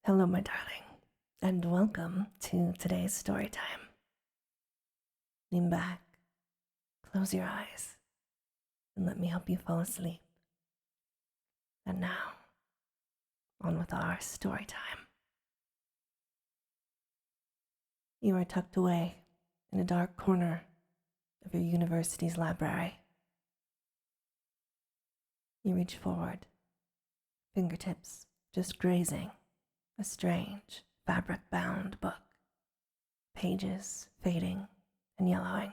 Hello, my darling, and welcome to today's story time. Lean back, close your eyes, and let me help you fall asleep. And now, on with our story time. You are tucked away in a dark corner of your university's library. You reach forward, fingertips just grazing a strange, fabric-bound book, pages fading and yellowing.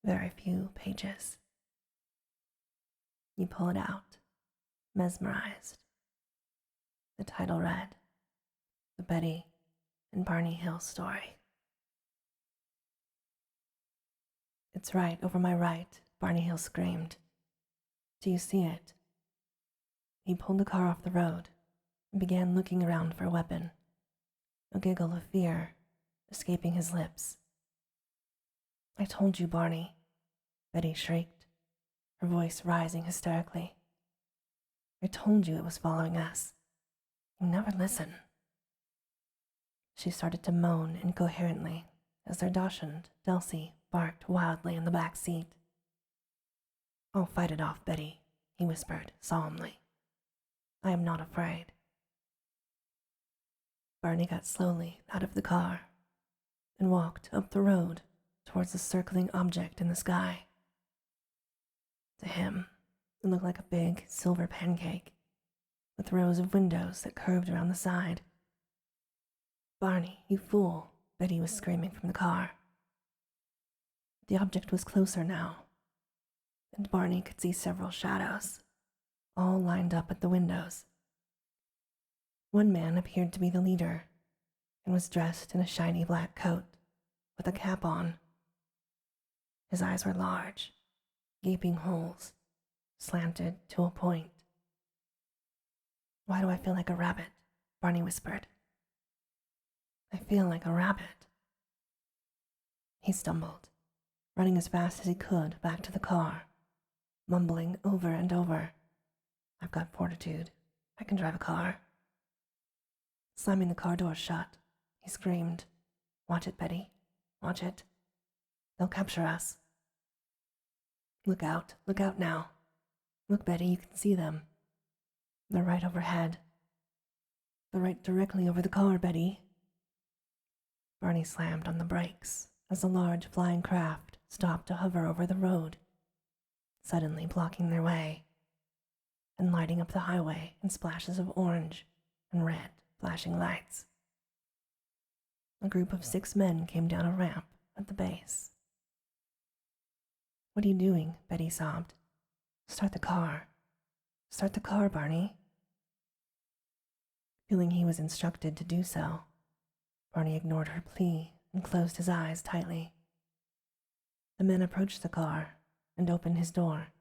Very few pages. You pull it out, mesmerized. The title read, The Betty and Barney Hill Story. "It's right over my right," Barney Hill screamed. "Do you see it?" He pulled the car off the road and began looking around for a weapon, a giggle of fear escaping his lips. "I told you, Barney," Betty shrieked, her voice rising hysterically. "I told you it was following us. You never listen." She started to moan incoherently as their dachshund, Delcy, barked wildly in the back seat. "I'll fight it off, Betty," he whispered solemnly. "I am not afraid." Barney got slowly out of the car and walked up the road towards the circling object in the sky. To him, it looked like a big silver pancake with rows of windows that curved around the side. "Barney, you fool," Betty was screaming from the car. The object was closer now, and Barney could see several shadows, all lined up at the windows. One man appeared to be the leader and was dressed in a shiny black coat with a cap on. His eyes were large, gaping holes, slanted to a point. "Why do I feel like a rabbit?" Barney whispered. "I feel like a rabbit." He stumbled, running as fast as he could back to the car, mumbling over and over, "I've got fortitude. I can drive a car." Slamming the car door shut, he screamed, "Watch it, Betty. Watch it. They'll capture us." Look out now. Look, Betty, you can see them. They're right overhead. They're right directly over the car, Betty." Barney slammed on the brakes as the large flying craft stopped to hover over the road, suddenly blocking their way and lighting up the highway in splashes of orange and red flashing lights. A group of 6 men came down a ramp at the base. "What are you doing?" Betty sobbed. "Start the car. Start the car, Barney." Feeling he was instructed to do so, Barney ignored her plea and closed his eyes tightly. The men approached the car and opened his door,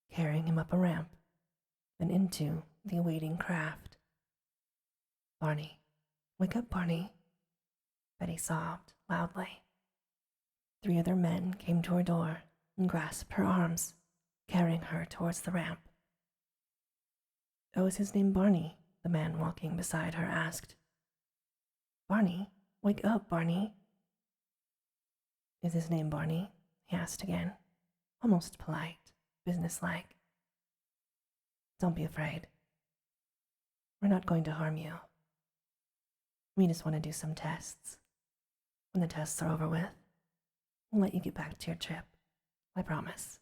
carrying him up a ramp and into the awaiting craft. "Barney, wake up, Barney," Betty sobbed loudly. 3 other men came to her door and grasped her arms, carrying her towards the ramp. "Oh, is his name Barney?" the man walking beside her asked. "Barney? Wake up, Barney." "Is his name Barney?" he asked again, almost polite, businesslike. "Don't be afraid. We're not going to harm you. We just want to do some tests. When the tests are over with, we'll let you get back to your trip. I promise."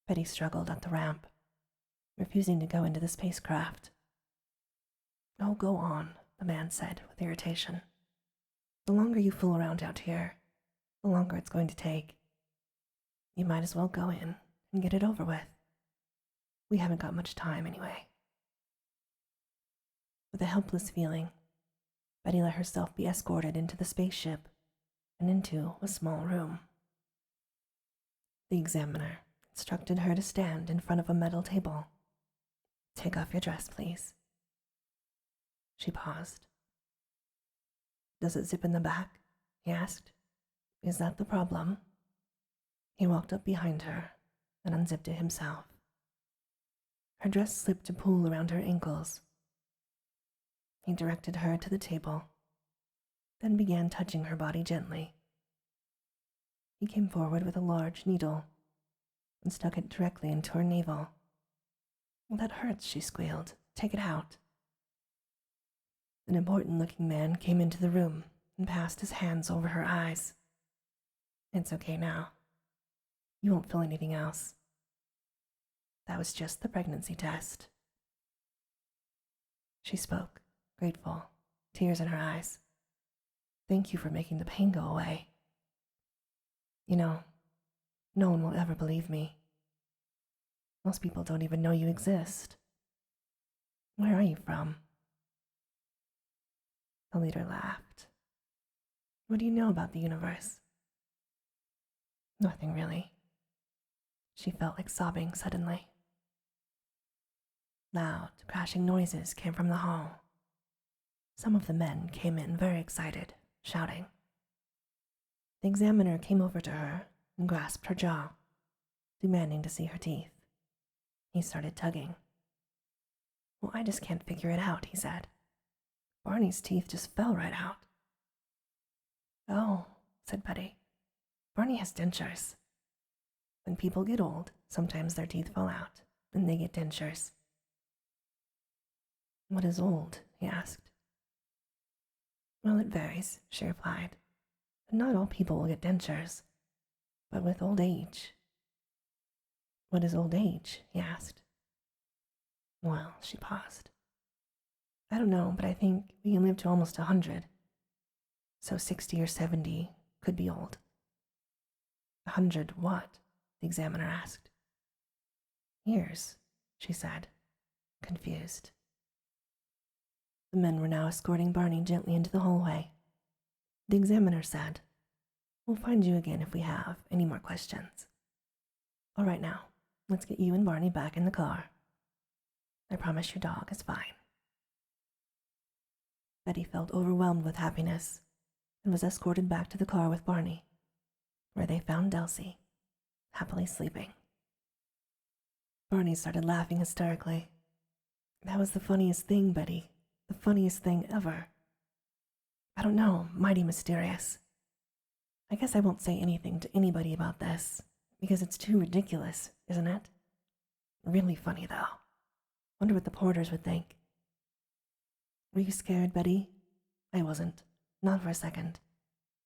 Betty struggled up the ramp, refusing to go into the spacecraft. "Oh, go on," the man said with irritation. "The longer you fool around out here, the longer it's going to take. You might as well go in and get it over with. We haven't got much time anyway." With a helpless feeling, Betty let herself be escorted into the spaceship and into a small room. The examiner instructed her to stand in front of a metal table. "Take off your dress, please." She paused. "Does it zip in the back?" he asked. "Is that the problem?" He walked up behind her and unzipped it himself. Her dress slipped to pool around her ankles He directed her to the table, then began touching her body gently. He came forward with a large needle and stuck it directly into her navel. "Well, that hurts," she squealed. "Take it out." An important-looking man came into the room and passed his hands over her eyes. "It's okay now. You won't feel anything else. That was just the pregnancy test." She spoke, grateful, tears in her eyes. "Thank you for making the pain go away. You know, no one will ever believe me. Most people don't even know you exist. Where are you from?" The leader laughed. "What do you know about the universe?" "Nothing really." She felt like sobbing suddenly. Loud, crashing noises came from the hall. Some of the men came in very excited, shouting. The examiner came over to her and grasped her jaw, demanding to see her teeth. He started tugging. "Well, I just can't figure it out," he said. "Barney's teeth just fell right out." "Oh," said Betty. "Barney has dentures. When people get old, sometimes their teeth fall out, and they get dentures." "What is old?" he asked. "Well, it varies," she replied. "But not all people will get dentures. But with old age." "What is old age?" he asked. "Well," she paused. "I don't know, but I think we can live to almost 100. So 60 or 70 could be old." "100 what?" the examiner asked. "Years," she said, confused. The men were now escorting Barney gently into the hallway. The examiner said, "We'll find you again if we have any more questions. All right now, let's get you and Barney back in the car. I promise your dog is fine." Betty felt overwhelmed with happiness and was escorted back to the car with Barney, where they found Delcy, happily sleeping. Barney started laughing hysterically. "That was the funniest thing, Betty. The funniest thing ever. I don't know, mighty mysterious. I guess I won't say anything to anybody about this, because it's too ridiculous, isn't it? Really funny, though. Wonder what the porters would think." "Were you scared, Betty?" "I wasn't. Not for a second.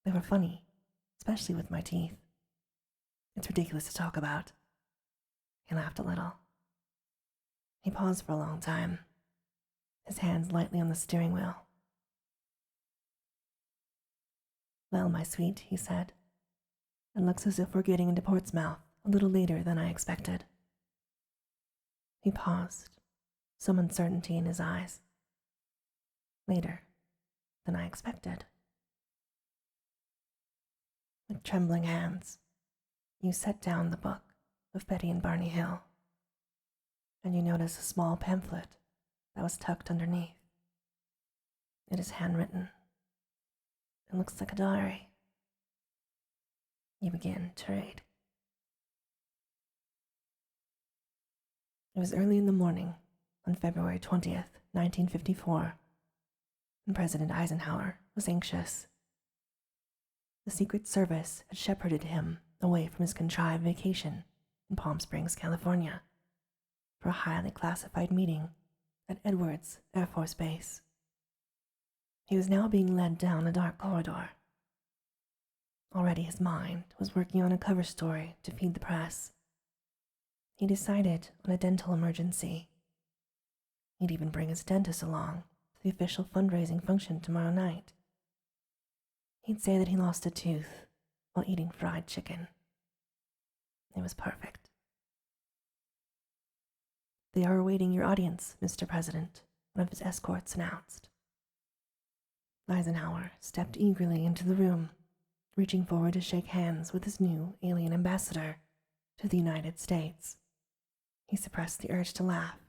They were funny, especially with my teeth. It's ridiculous to talk about." He laughed a little. He paused for a long time, his hands lightly on the steering wheel. "Well, my sweet," he said, "it looks as if we're getting into Portsmouth a little later than I expected." He paused, some uncertainty in his eyes. "Later than I expected." With trembling hands, you set down the book of Betty and Barney Hill, and you notice a small pamphlet that was tucked underneath. It is handwritten. It looks like a diary. You begin to read. It was early in the morning on February 20th, 1954, and President Eisenhower was anxious. The Secret Service had shepherded him away from his contrived vacation in Palm Springs, California, for a highly classified meeting at Edwards Air Force Base. He was now being led down a dark corridor. Already his mind was working on a cover story to feed the press. He decided on a dental emergency. He'd even bring his dentist along to the official fundraising function tomorrow night. He'd say that he lost a tooth while eating fried chicken. It was perfect. "They are awaiting your audience, Mr. President," one of his escorts announced. Eisenhower stepped eagerly into the room, reaching forward to shake hands with his new alien ambassador to the United States. He suppressed the urge to laugh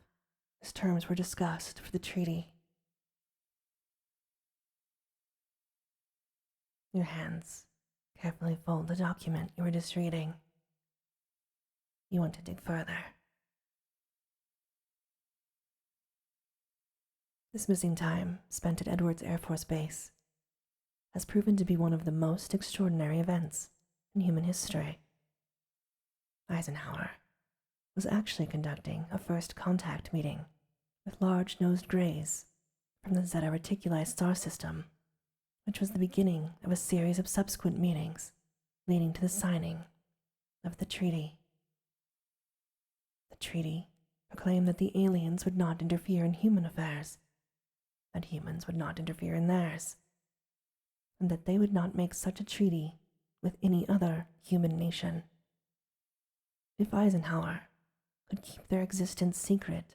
as terms were discussed for the treaty. Your hands carefully fold the document you were just reading. You want to dig further. This missing time, spent at Edwards Air Force Base, has proven to be one of the most extraordinary events in human history. Eisenhower was actually conducting a first contact meeting with large-nosed grays from the Zeta Reticuli star system, which was the beginning of a series of subsequent meetings leading to the signing of the treaty. The treaty proclaimed that the aliens would not interfere in human affairs, and humans would not interfere in theirs, and that they would not make such a treaty with any other human nation. If Eisenhower could keep their existence secret,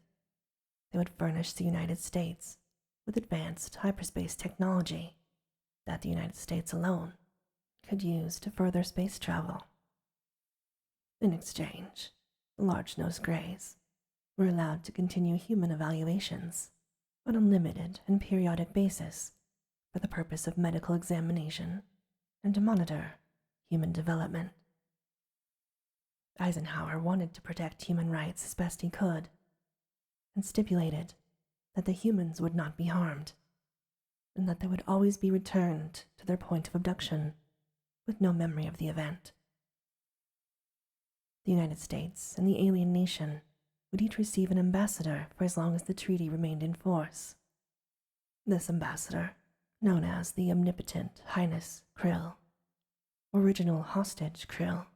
they would furnish the United States with advanced hyperspace technology that the United States alone could use to further space travel. In exchange, the large-nosed grays were allowed to continue human evaluations on a limited and periodic basis for the purpose of medical examination and to monitor human development. Eisenhower wanted to protect human rights as best he could and stipulated that the humans would not be harmed and that they would always be returned to their point of abduction with no memory of the event. The United States and the alien nation would each receive an ambassador for as long as the treaty remained in force. This ambassador, known as the Omnipotent Highness Krill, original hostage Krill,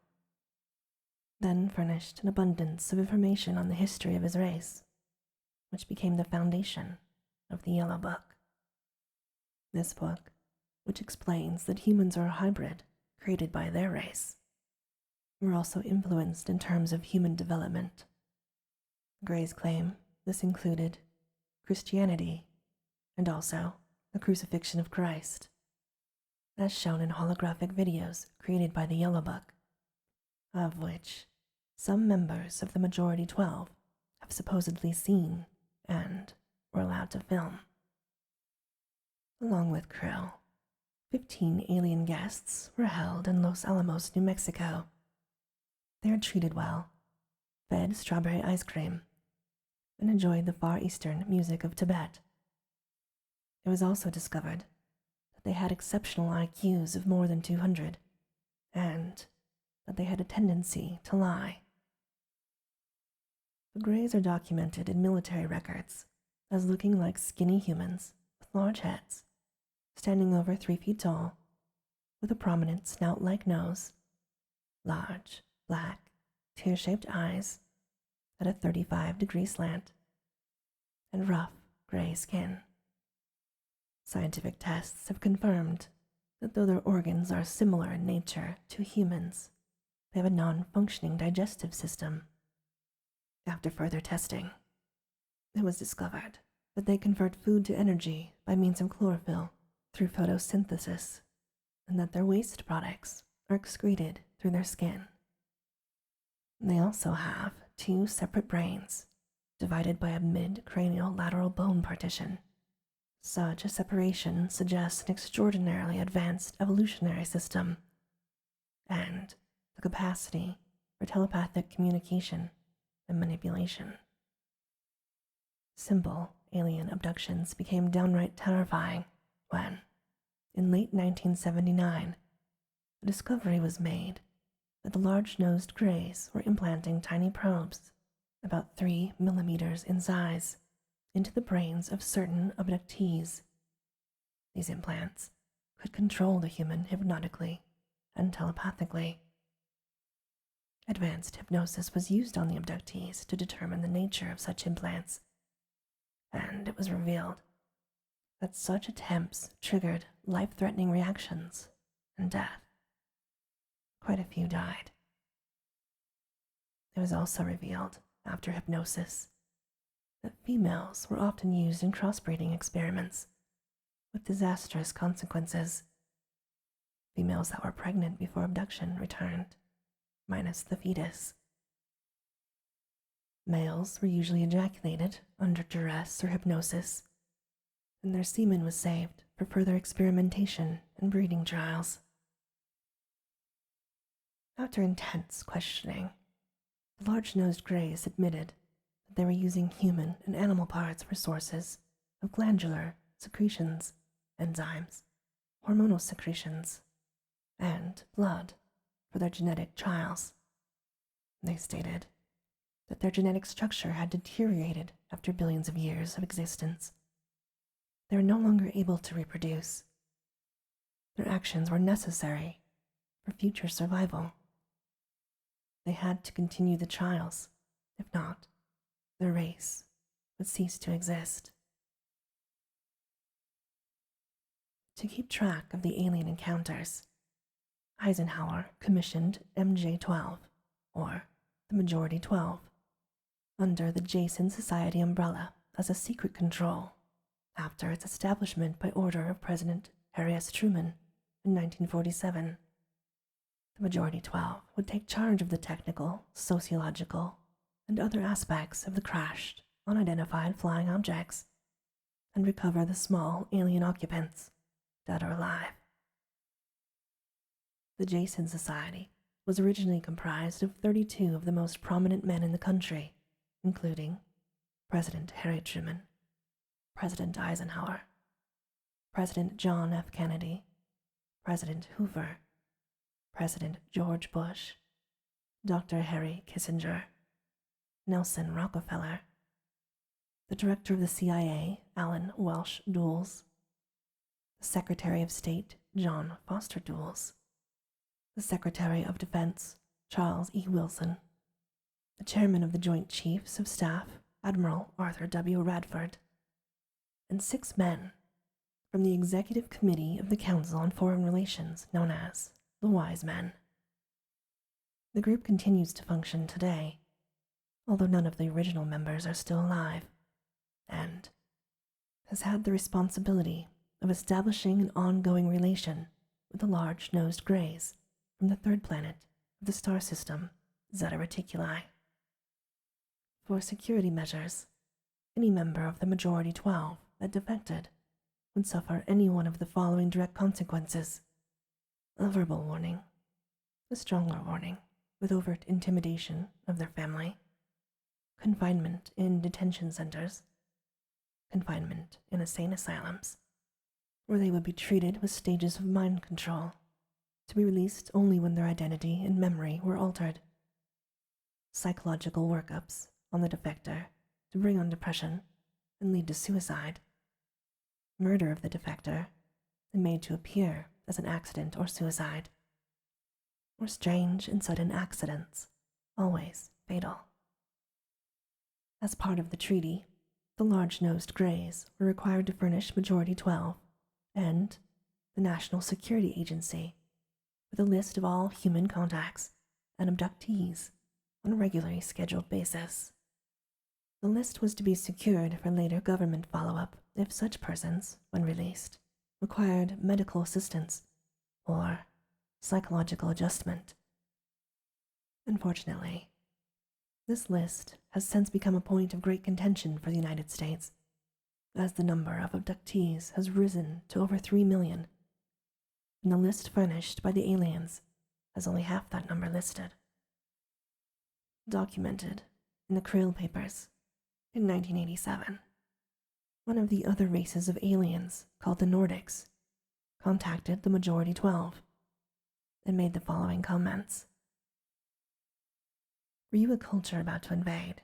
then furnished an abundance of information on the history of his race, which became the foundation of the Yellow Book. This book, which explains that humans are a hybrid created by their race, were also influenced in terms of human development. Gray's claim this included Christianity and also the crucifixion of Christ, as shown in holographic videos created by the Yellow Book, of which some members of the Majority 12 have supposedly seen and were allowed to film. Along with Krill, 15 alien guests were held in Los Alamos, New Mexico. They are treated well, fed strawberry ice cream, and enjoyed the Far Eastern music of Tibet. It was also discovered that they had exceptional IQs of more than 200, and that they had a tendency to lie. The Greys are documented in military records as looking like skinny humans with large heads, standing over 3 feet tall, with a prominent snout-like nose, large, black, tear-shaped eyes at a 35-degree slant, and rough gray skin. Scientific tests have confirmed that though their organs are similar in nature to humans, they have a non-functioning digestive system. After further testing, it was discovered that they convert food to energy by means of chlorophyll through photosynthesis, and that their waste products are excreted through their skin. They also have 2 separate brains, divided by a mid-cranial lateral bone partition. Such a separation suggests an extraordinarily advanced evolutionary system, and the capacity for telepathic communication and manipulation. Simple alien abductions became downright terrifying when, in late 1979, the discovery was made that the large-nosed Greys were implanting tiny probes, about 3 millimeters in size, into the brains of certain abductees. These implants could control the human hypnotically and telepathically. Advanced hypnosis was used on the abductees to determine the nature of such implants, and it was revealed that such attempts triggered life-threatening reactions and death. Quite a few died. It was also revealed, after hypnosis, that females were often used in crossbreeding experiments with disastrous consequences. Females that were pregnant before abduction returned, minus the fetus. Males were usually ejaculated under duress or hypnosis, and their semen was saved for further experimentation and breeding trials. After intense questioning, the large-nosed Greys admitted that they were using human and animal parts for sources of glandular secretions, enzymes, hormonal secretions, and blood for their genetic trials. They stated that their genetic structure had deteriorated after billions of years of existence. They were no longer able to reproduce. Their actions were necessary for future survival. They had to continue the trials. If not, their race would cease to exist. To keep track of the alien encounters, Eisenhower commissioned MJ-12, or the Majority 12, under the Jason Society umbrella as a secret control after its establishment by order of President Harry S. Truman in 1947. The Majority 12 would take charge of the technical, sociological, and other aspects of the crashed, unidentified flying objects and recover the small alien occupants, dead or alive. The Jason Society was originally comprised of 32 of the most prominent men in the country, including President Harry Truman, President Eisenhower, President John F. Kennedy, President Hoover, President George Bush, Dr. Henry Kissinger, Nelson Rockefeller, the Director of the CIA, Alan Welsh Dulles, the Secretary of State, John Foster Dulles, the Secretary of Defense, Charles E. Wilson, the Chairman of the Joint Chiefs of Staff, Admiral Arthur W. Radford, and 6 men from the Executive Committee of the Council on Foreign Relations known as the Wise Men. The group continues to function today, although none of the original members are still alive, and has had the responsibility of establishing an ongoing relation with the large-nosed greys from the third planet of the star system, Zeta Reticuli. For security measures, any member of the Majority 12 that defected would suffer any one of the following direct consequences: a verbal warning, a stronger warning with overt intimidation of their family, confinement in detention centers, confinement in insane asylums, where they would be treated with stages of mind control, to be released only when their identity and memory were altered, psychological workups on the defector to bring on depression and lead to suicide, murder of the defector and made to appear as an accident or suicide, or strange and sudden accidents, always fatal. As part of the treaty, the large-nosed greys were required to furnish Majority 12 and the National Security Agency with a list of all human contacts and abductees on a regularly scheduled basis. The list was to be secured for later government follow-up if such persons, when released, required medical assistance or psychological adjustment. Unfortunately, this list has since become a point of great contention for the United States, as the number of abductees has risen to over 3 million, and the list furnished by the aliens has only half that number listed. Documented in the Krill Papers in 1987, one of the other races of aliens, called the Nordics, contacted the Majority 12 and made the following comments. Were you a culture about to invade,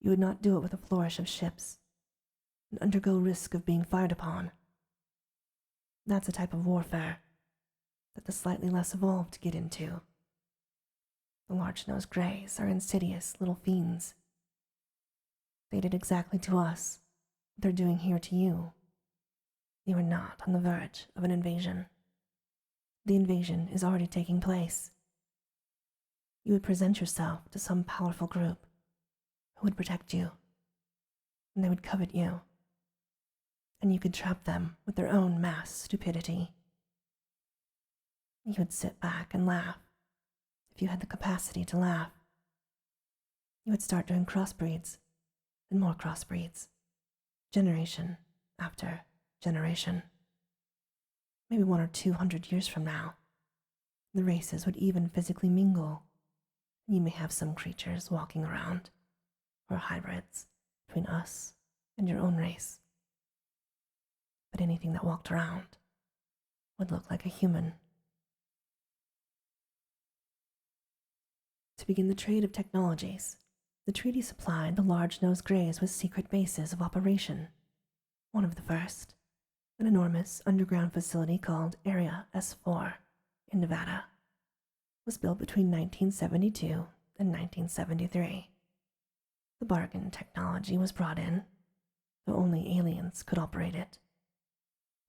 you would not do it with a flourish of ships and undergo risk of being fired upon. That's a type of warfare that the slightly less evolved get into. The large-nosed greys are insidious little fiends. They did exactly to us what they're doing here to you. You are not on the verge of an invasion. The invasion is already taking place. You would present yourself to some powerful group who would protect you, and they would covet you, and you could trap them with their own mass stupidity. You would sit back and laugh if you had the capacity to laugh. You would start doing crossbreeds and more crossbreeds, generation after generation. Maybe 100 or 200 years from now, the races would even physically mingle. You may have some creatures walking around, or hybrids between us and your own race. but anything that walked around would look like a human. To begin the trade of technologies, the treaty supplied the large-nosed greys with secret bases of operation. One of the first, an enormous underground facility called Area S4 in Nevada, was built between 1972 and 1973. The bargain technology was brought in, though only aliens could operate it,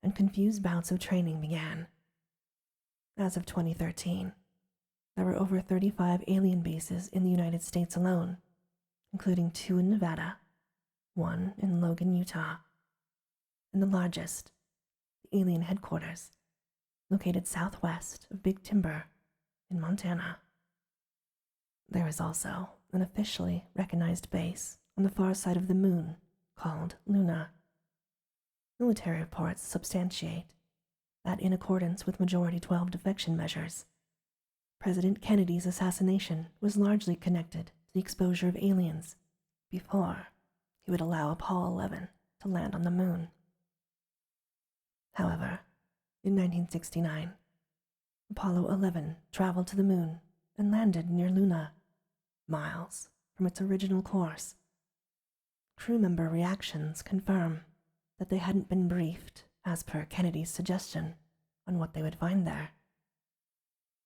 and confused bouts of training began. As of 2013, there were over 35 alien bases in the United States alone, including 2 in Nevada, 1 in Logan, Utah, and the largest, the alien headquarters, located southwest of Big Timber in Montana. There is also an officially recognized base on the far side of the moon called Luna. Military reports substantiate that in accordance with Majority 12 defection measures, President Kennedy's assassination was largely connected to the exposure of aliens before he would allow Apollo 11 to land on the moon. However, in 1969, Apollo 11 traveled to the moon and landed near Luna, miles from its original course. Crew member reactions confirm that they hadn't been briefed, as per Kennedy's suggestion, on what they would find there.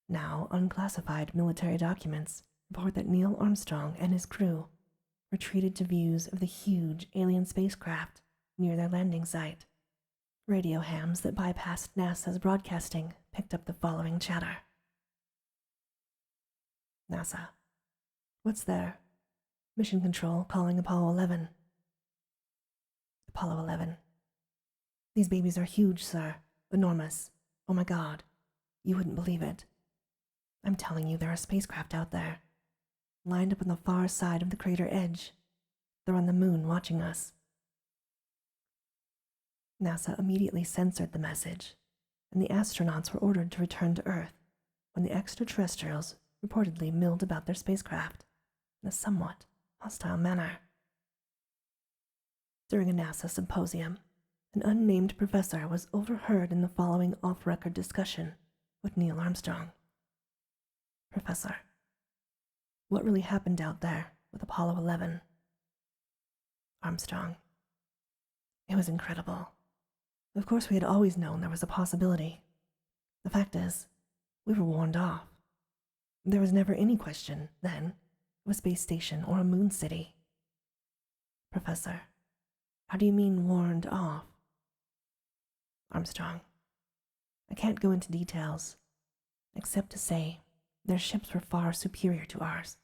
Now unclassified military documents report that Neil Armstrong and his crew were treated to views of the huge alien spacecraft near their landing site. Radio hams that bypassed NASA's broadcasting picked up the following chatter. NASA. What's there? Mission Control calling Apollo 11. Apollo 11. These babies are huge, sir. Enormous. Oh my God. You wouldn't believe it. I'm telling you, there are spacecraft out there, lined up on the far side of the crater edge. They're on the moon watching us. NASA immediately censored the message, and the astronauts were ordered to return to Earth when the extraterrestrials reportedly milled about their spacecraft in a somewhat hostile manner. During a NASA symposium, an unnamed professor was overheard in the following off-record discussion with Neil Armstrong. Professor, what really happened out there with Apollo 11? Armstrong, it was incredible. Of course, we had always known there was a possibility. The fact is, we were warned off. There was never any question, then, of a space station or a moon city. Professor, how do you mean warned off? Armstrong, I can't go into details, except to say their ships were far superior to ours,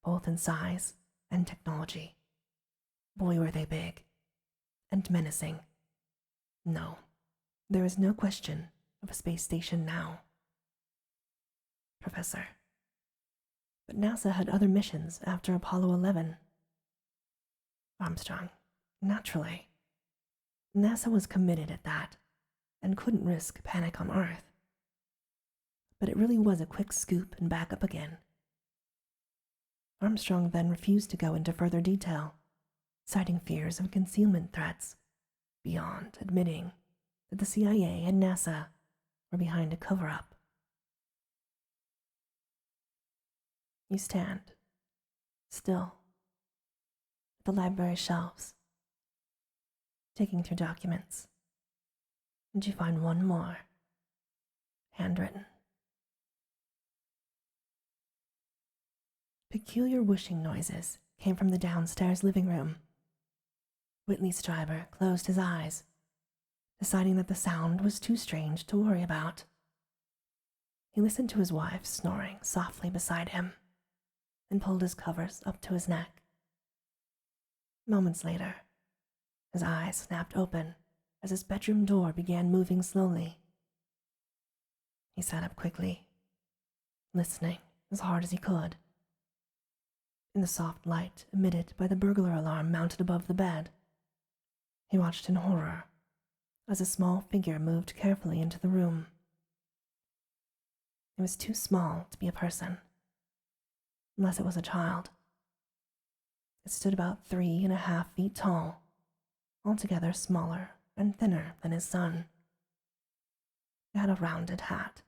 both in size and technology. Boy, were they big and menacing. No, there is no question of a space station now. Professor, but NASA had other missions after Apollo 11. Armstrong, naturally. NASA was committed at that and couldn't risk panic on Earth. But it really was a quick scoop and back up again. Armstrong then refused to go into further detail, citing fears of concealment threats, beyond admitting that the CIA and NASA were behind a cover-up. You stand, still, at the library shelves, digging through documents, and you find one more, handwritten. Peculiar whooshing noises came from the downstairs living room. Whitley Streiber closed his eyes, deciding that the sound was too strange to worry about. He listened to his wife snoring softly beside him and pulled his covers up to his neck. Moments later, his eyes snapped open as his bedroom door began moving slowly. He sat up quickly, listening as hard as he could. In the soft light emitted by the burglar alarm mounted above the bed, he watched in horror as a small figure moved carefully into the room. It was too small to be a person, unless it was a child. It stood about 3.5 feet tall, altogether smaller and thinner than his son. It had a rounded hat,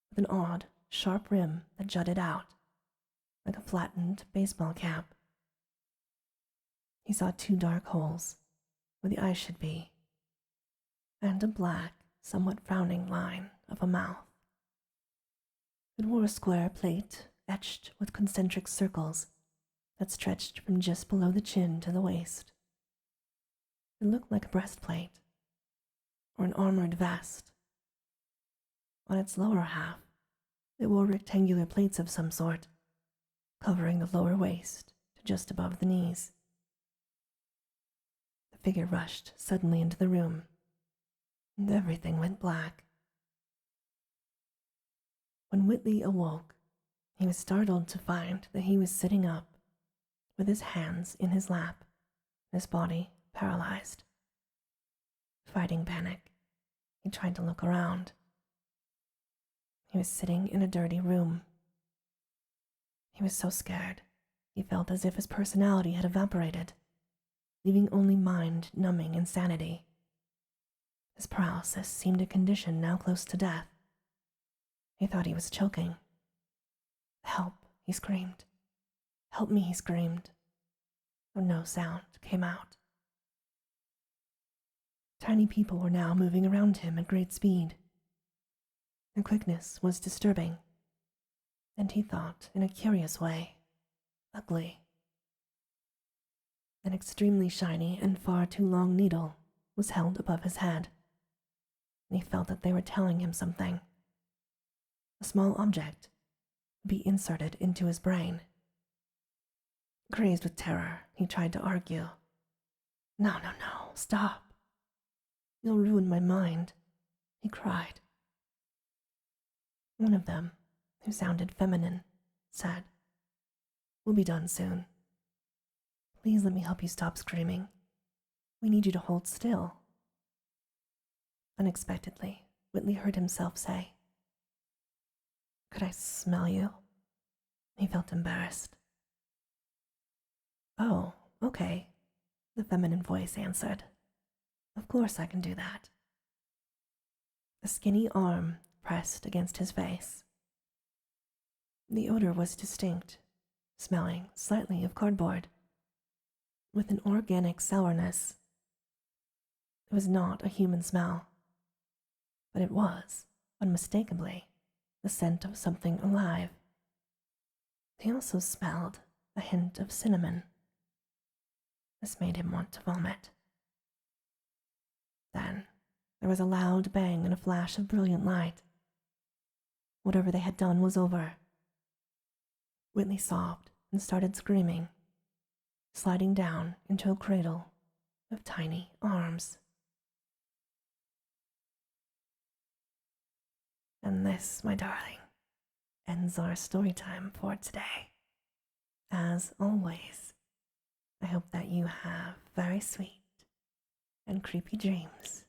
with an odd, sharp rim that jutted out, like a flattened baseball cap. He saw 2 dark holes, where the eyes should be, and a black, somewhat frowning line of a mouth. It wore a square plate etched with concentric circles that stretched from just below the chin to the waist. It looked like a breastplate, or an armored vest. On its lower half, it wore rectangular plates of some sort, covering the lower waist to just above the knees. The figure rushed suddenly into the room, and everything went black. When Whitley awoke, he was startled to find that he was sitting up, with his hands in his lap, his body paralyzed. Fighting panic, he tried to look around. He was sitting in a dirty room. He was so scared, he felt as if his personality had evaporated, leaving only mind-numbing insanity. His paralysis seemed a condition now close to death. He thought he was choking. "Help," he screamed. "Help me," he screamed, though no sound came out. Tiny people were now moving around him at great speed. Their quickness was disturbing, and he thought, in a curious way, ugly. An extremely shiny and far too long needle was held above his head, and he felt that they were telling him something. A small object would be inserted into his brain. Crazed with terror, he tried to argue. No, stop. You'll ruin my mind," he cried. One of them, who sounded feminine, said, "We'll be done soon. Please let me help you stop screaming. We need you to hold still." Unexpectedly, Whitley heard himself say, "Could I smell you?" He felt embarrassed. "Oh, okay," the feminine voice answered. "Of course I can do that." A skinny arm pressed against his face. The odor was distinct, smelling slightly of cardboard, with an organic sourness. It was not a human smell, but it was, unmistakably, the scent of something alive. He also smelled a hint of cinnamon. This made him want to vomit. Then there was a loud bang and a flash of brilliant light. Whatever they had done was over. Whitley sobbed and started screaming, sliding down into a cradle of tiny arms. And this, my darling, ends our story time for today. As always, I hope that you have very sweet and creepy dreams.